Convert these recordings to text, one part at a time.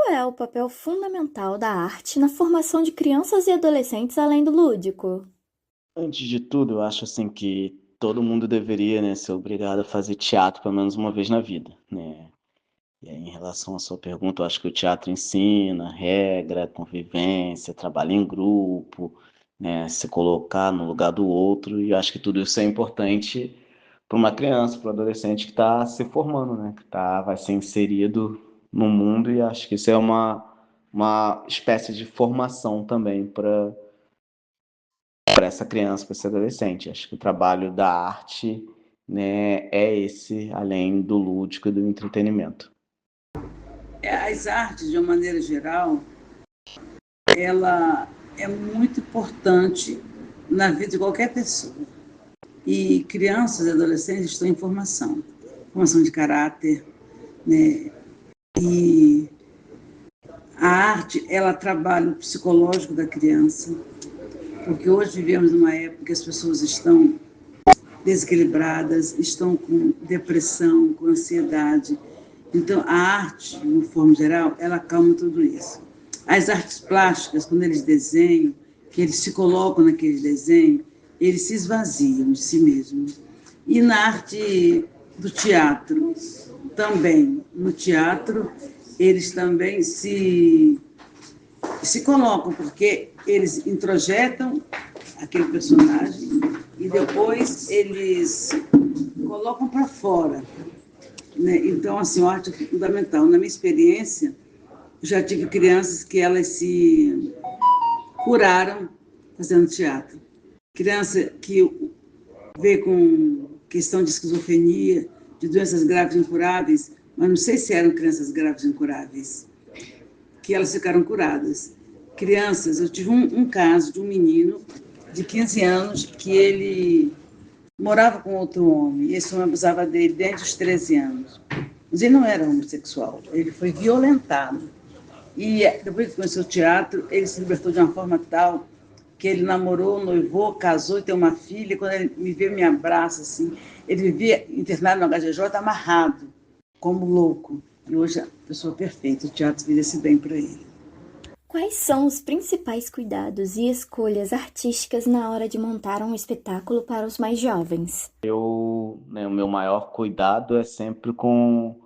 Qual é o papel fundamental da arte na formação de crianças e adolescentes além do lúdico? Antes de tudo, eu acho assim que todo mundo deveria, né, ser obrigado a fazer teatro pelo menos uma vez na vida, né. E aí, em relação à sua pergunta, eu acho que o teatro ensina regra, convivência, trabalho em grupo, né, se colocar no lugar do outro, e eu acho que tudo isso é importante para uma criança, para um adolescente que está se formando, né, que vai ser inserido no mundo, e acho que isso é uma espécie de formação também para essa criança, para esse adolescente. Acho que o trabalho da arte, né, é esse, além do lúdico e do entretenimento. As artes, de uma maneira geral, ela é muito importante na vida de qualquer pessoa. E crianças e adolescentes estão em formação de caráter, né? E a arte, ela trabalha o psicológico da criança, porque hoje vivemos numa época que as pessoas estão desequilibradas, estão com depressão, com ansiedade. Então, a arte, de uma forma geral, ela acalma tudo isso. As artes plásticas, quando eles desenham, que eles se colocam naquele desenho, eles se esvaziam de si mesmos. E na arte do teatro, também, no teatro, eles também se colocam, porque eles introjetam aquele personagem e depois eles colocam para fora, né? Então, assim, a arte é fundamental. Na minha experiência, já tive crianças que elas se curaram fazendo teatro. Criança que vê com questão de esquizofrenia, de doenças graves incuráveis, mas não sei se eram crianças graves incuráveis, que elas ficaram curadas. Crianças, eu tive um caso de um menino de 15 anos que ele morava com outro homem, e esse homem abusava dele desde os 13 anos. Mas ele não era homossexual, ele foi violentado. E depois que conheceu o teatro, ele se libertou de uma forma tal que ele namorou, noivou, casou e tem uma filha. E quando ele me vê, me abraça, assim. Ele vivia internado no HGJ, amarrado, como louco. E hoje é a pessoa perfeita, o teatro fez esse bem para ele. Quais são os principais cuidados e escolhas artísticas na hora de montar um espetáculo para os mais jovens? O meu maior cuidado é sempre com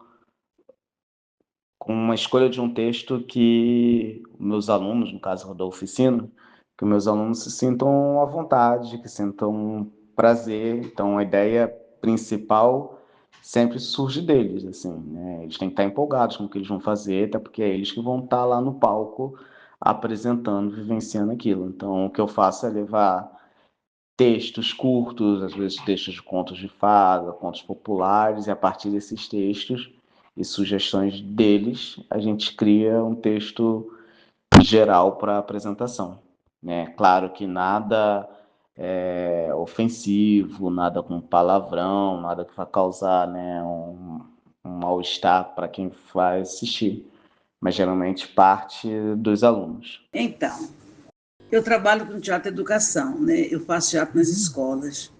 uma escolha de um texto que meus alunos, no caso da oficina, que meus alunos se sintam à vontade, que sintam prazer. Então, a ideia principal sempre surge deles, assim, né? Eles têm que estar empolgados com o que eles vão fazer, até porque é eles que vão estar lá no palco apresentando, vivenciando aquilo. Então, o que eu faço é levar textos curtos, às vezes textos de contos de fada, contos populares, e a partir desses textos e sugestões deles, a gente cria um texto geral para apresentação, né? Claro que nada ofensivo, nada com palavrão, nada que vai causar, né, um mal-estar para quem vai assistir, mas geralmente parte dos alunos. Então, eu trabalho com teatro e educação, né? Eu faço teatro nas escolas.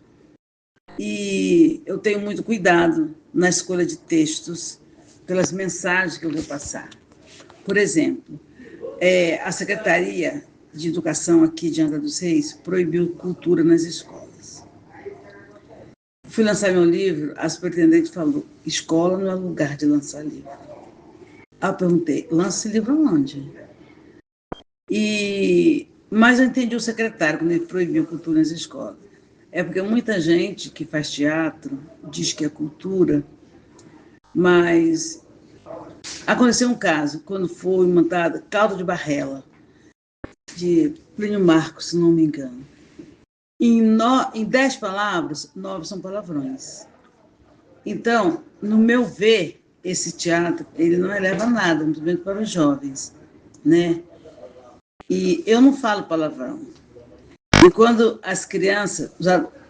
E eu tenho muito cuidado na escolha de textos, pelas mensagens que eu vou passar. Por exemplo, a Secretaria de Educação aqui de Angra dos Reis proibiu cultura nas escolas. Fui lançar meu livro, a superintendente falou: escola não é lugar de lançar livro. Aí eu perguntei: lança esse livro aonde? Mas eu entendi o secretário quando ele proibiu cultura nas escolas. É porque muita gente que faz teatro diz que é cultura, mas aconteceu um caso, quando foi montada Caldo de Barrela, de Plínio Marcos, se não me engano. Em 10 palavras, 9 são palavrões. Então, no meu ver, esse teatro, ele não eleva nada, muito bem para os jovens, né? E eu não falo palavrão. E quando as crianças,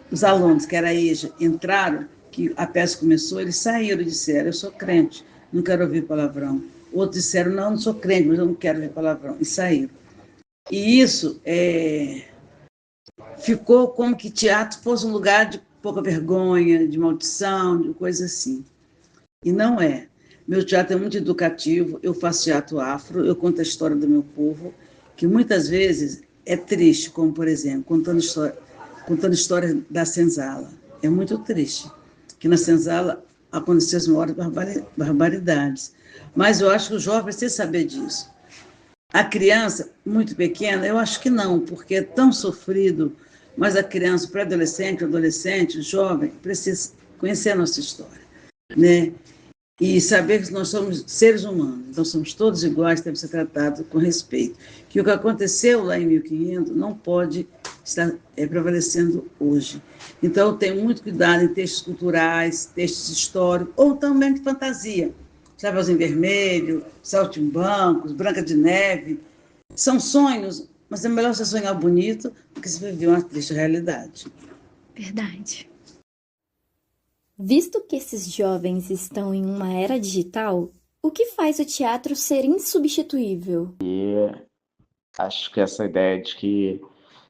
os alunos, que era a EJA, entraram, que a peça começou, eles saíram e disseram: eu sou crente, não quero ouvir palavrão. Outros disseram: não, não sou crente, mas eu não quero ouvir palavrão. E saíram. E isso ficou como que teatro fosse um lugar de pouca vergonha, de maldição, de coisa assim. E não é. Meu teatro é muito educativo, eu faço teatro afro, eu conto a história do meu povo, que muitas vezes é triste, como, por exemplo, contando história da senzala. É muito triste, que na senzala aconteceu as maiores barbaridades. Mas eu acho que o jovem precisa saber disso. A criança, muito pequena, eu acho que não, porque é tão sofrido, mas a criança, o pré-adolescente, o adolescente, o jovem, precisa conhecer a nossa história, né? E saber que nós somos seres humanos, então somos todos iguais, devem ser tratados com respeito. Que o que aconteceu lá em 1500 não pode estar prevalecendo hoje. Então, eu tenho muito cuidado em textos culturais, textos históricos, ou também de fantasia. Chapeuzinho Vermelho, Saltimbancos, Branca de Neve. São sonhos, mas é melhor você sonhar bonito do que se viver uma triste realidade. Verdade. Visto que esses jovens estão em uma era digital, o que faz o teatro ser insubstituível? Acho que essa ideia de que,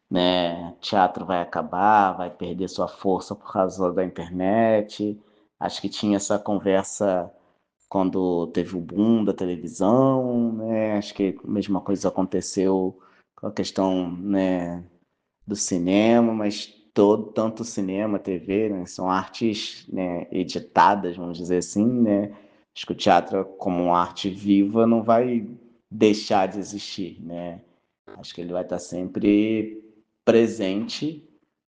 né, teatro vai acabar, vai perder sua força por causa da internet. Acho que tinha essa conversa quando teve o boom da televisão, né? Acho que a mesma coisa aconteceu com a questão, né, do cinema, mas tanto cinema, TV, né, são artes, né, editadas, vamos dizer assim, né? Acho que o teatro, como uma arte viva, não vai deixar de existir, né? Acho que ele vai estar sempre presente,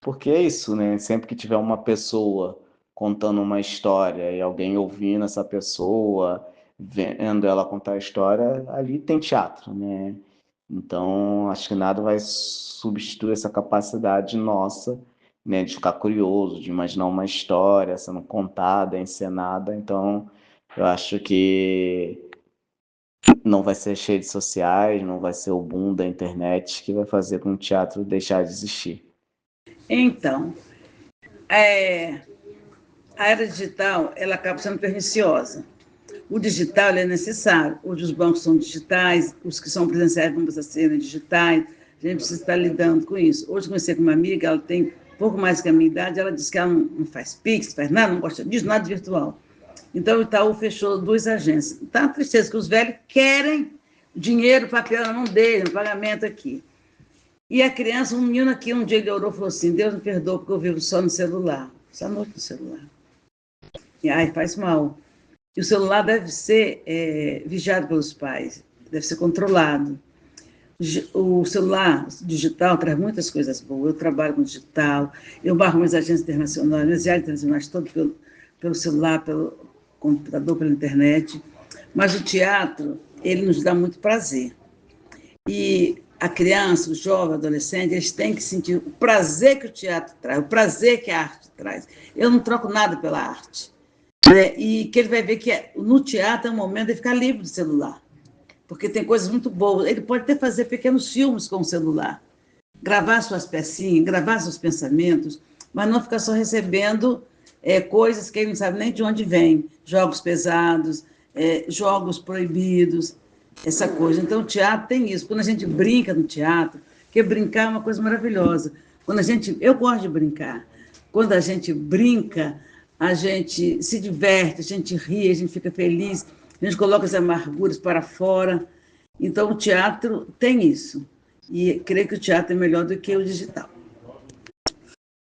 porque é isso, né? Sempre que tiver uma pessoa contando uma história e alguém ouvindo essa pessoa, vendo ela contar a história, ali tem teatro, né? Então, acho que nada vai substituir essa capacidade nossa, né, de ficar curioso, de imaginar uma história sendo contada, encenada. Então, eu acho que não vai ser as redes sociais, não vai ser o boom da internet que vai fazer com o teatro deixar de existir. Então, a era digital ela acaba sendo perniciosa. O digital é necessário. Hoje os bancos são digitais, os que são presenciais vão precisar ser digitais. A gente precisa estar lidando com isso. Hoje comecei com uma amiga, ela tem pouco mais que a minha idade, ela disse que ela não faz Pix, não faz nada, não gosta disso, nada de virtual. Então o Itaú fechou 2 agências. Tá uma tristeza que os velhos querem dinheiro, papel na mão dele, no pagamento aqui. E a criança, um menino aqui, um dia ele orou e falou assim: Deus me perdoa porque eu vivo só no celular. Só noite no celular. E ai, faz mal. E o celular deve ser vigiado pelos pais, deve ser controlado. O celular digital traz muitas coisas boas. Eu trabalho com digital, eu barro minhas agências internacionais, minhas viagens internacionais, todo pelo celular, pelo computador, pela internet. Mas o teatro, ele nos dá muito prazer. E a criança, o jovem, o adolescente, eles têm que sentir o prazer que o teatro traz, o prazer que a arte traz. Eu não troco nada pela arte. E que ele vai ver que no teatro é um momento de ficar livre do celular, porque tem coisas muito boas. Ele pode até fazer pequenos filmes com o celular, gravar suas pecinhas, gravar seus pensamentos, mas não ficar só recebendo coisas que ele não sabe nem de onde vem, jogos pesados, jogos proibidos, essa coisa. Então o teatro tem isso. Quando a gente brinca no teatro, porque brincar é uma coisa maravilhosa. Eu gosto de brincar. Quando a gente brinca, a gente se diverte, a gente ri, a gente fica feliz, a gente coloca as amarguras para fora. Então, o teatro tem isso. E creio que o teatro é melhor do que o digital.